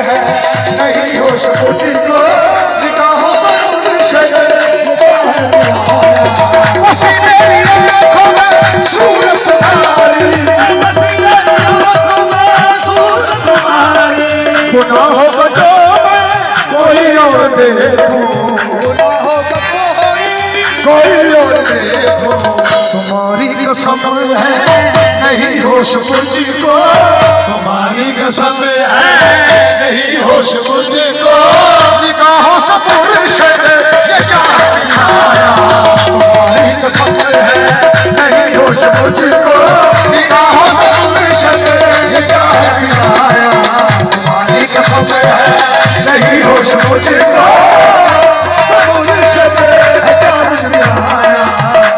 है नहीं होश मुझको निगाहों से मुर्शिद बसी मेरी आँखों में सूरत तुम्हारी बसी मेरी आँखों में सूरत तुम्हारी गुनाहों को जो मैं कोई और देखूं गुनाहों को कोई और देखूं तुम्हारी कसम है नहीं होश मुझको तुम्हारी कसम है नहीं होश मुझको निगाहों से मुर्शिद ये क्या है दिखाया तुम्हारी कसम है नहीं होश मुझको निगाहों से मुर्शिद ये क्या है दिखाया तुम्हारी कसम है नहीं होश मुझको मुर्शिद ये क्या है दिखाया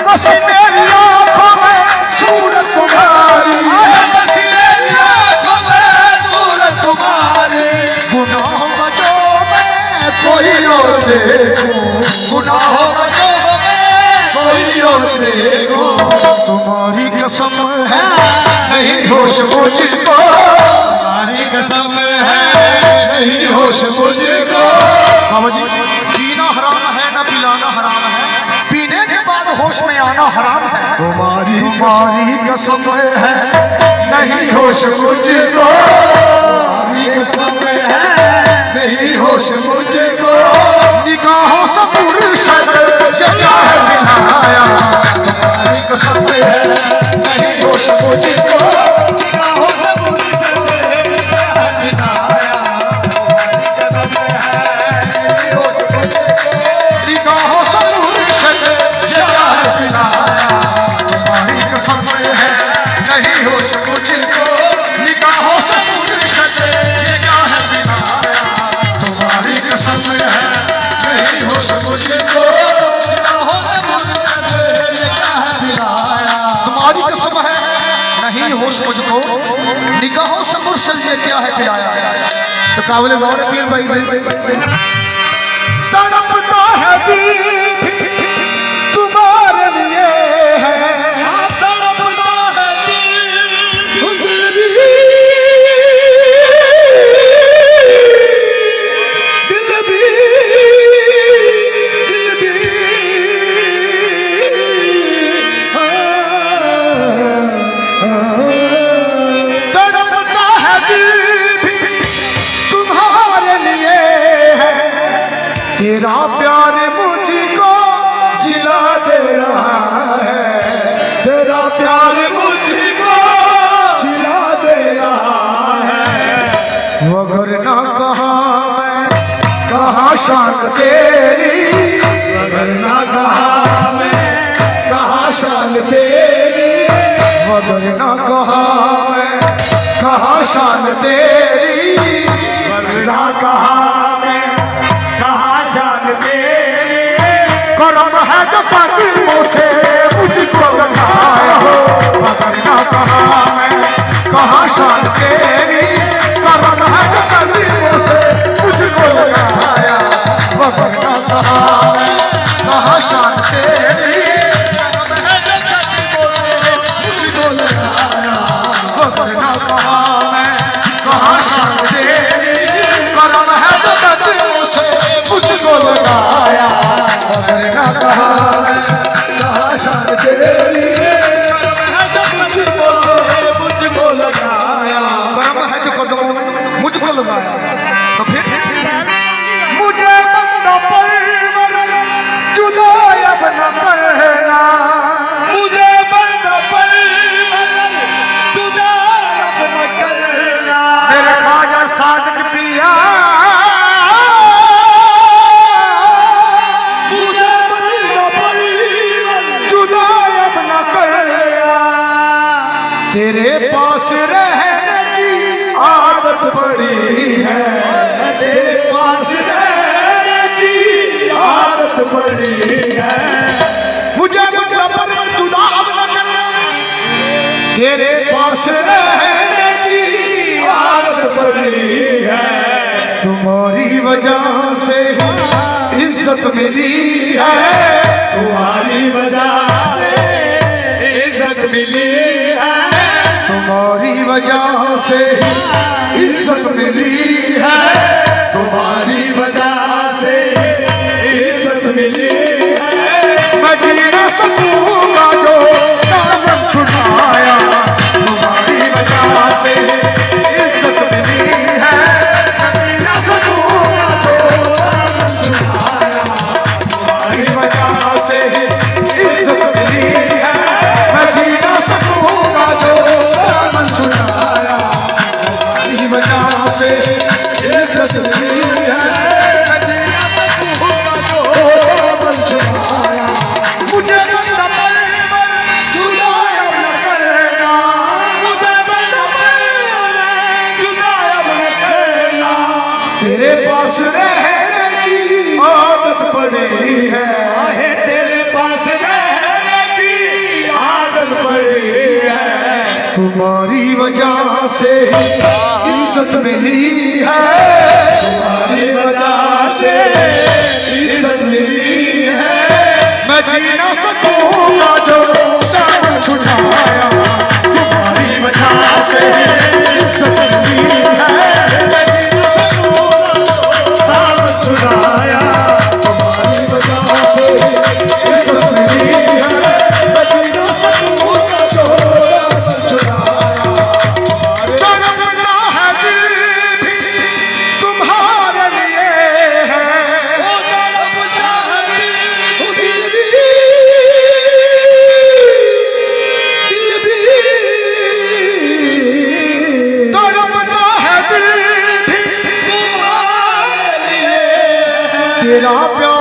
बसी मेरी आँखों में सूरत तुम्हारी बसी मेरी आँखों में सूरत तुम्हारी गुनाहों का जो मैं कोई और देखूं गुनाहों का जो मैं कोई और देखूं तुम्हारी कसम है नहीं होश मुझको तुम्हारी कसम है नहीं होश मुझको बाबा जी पीना हराम है ना पिलाना हराम है पीने के बाद होश में आना हराम है तुम्हारी कसम है नहीं होश मुझको तुम्हारी कसम है नहीं होश मुझको निगाहों से मुर्शिद ये क्या है दिखाया तुम्हारी कसम है नहीं होश मुझको निगाहों से मुर्शिद ये क्या है दिखाया तुम्हारी कसम है नहीं होश मुझको निगाहों से मुर्शिद ये क्या है दिखाया तुम्हारी कसम है नहीं होश मुझको निगाहों से मुर्शिद ये क्या है दिखाया तुम्हारी कसम है नहीं होश मुझको निगाहों से मुर्शिद ये क्या है दिखाया तुम्हारी कसम है नहीं होश मुझको निगाहों से मुर्शिद ये क्या है दिखाया तो काबिल गौर पीर भाई तड़पता है दिल तुम्हारे लिए है तड़पता है दिल भी तड़पता है दिल भी तुम्हारे लिए है तेरा प्यार मुझको जिला दे रहा है तेरा प्यार मुझको जिला दे रहा है मगर ना कहा मैं कहा शान तेरी मगर ना कहा मैं कहा शान तेरी मगर ना कहा मैं कहा शान तेरी मगर ना कहा करम है जो कदमों से मुझको लगाया हो मगर ना कहा मैं कहा शान तेरी करम है जो कदमों से मुझको लगाया मगर ना कहा मैं कहा शान तेरी करम है जो कदमों से मुझको लगाया मगर ना कहा मैं कहा शान तेरी करम है जो कदमों से मुझको लगाया मगर ना कहा शान तेरी मुझको लगाया करम है जो कदमों में मुझको लगाया तो फिर मुझे बंदा परवर जुदा अब न करना मुझे बंदा परवर जुदा अब न करना मेरे ख्वाजा सादिक पिया तेरे पास रहने की आदत पड़ी है तेरे पास रहने की आदत पड़ी है मुझे मतलब जुदा अब न करना तेरे पास रहने की आदत पड़ी है तुम्हारी वजह से इज्जत मिली है तुम्हारी वजह से इज्जत मिली है तुम्हारी वजह से इज्जत मिली है इज्जत मिली है, बल छुड़ाया, मुझे जुदाया न करना, मुझे जुदाया न करना, तेरे पास रहने की आदत पड़ी है, तेरे पास रहने की आदत पड़ी है, तुम्हारी वजह से इज्जत मिली है, तुम्हारी वजह से इज्जत मिली है, मैं जी ना सकूंगा जो दामन छुड़ाया, तुम्हारी वजह से इज्जत मिली है, मैं जी ना सकूंगा दामन छुड़ाया, तुम्हारी वजह से इज्जत मिली है, मैं जी ना सकूंगा जो दामन छुड़ाया, तड़पना है दिल भी तुम्हारे लिए है, तड़पना है दिल भी, तड़पना है दिल भी तुम्हारे लिए, तेरा प्यार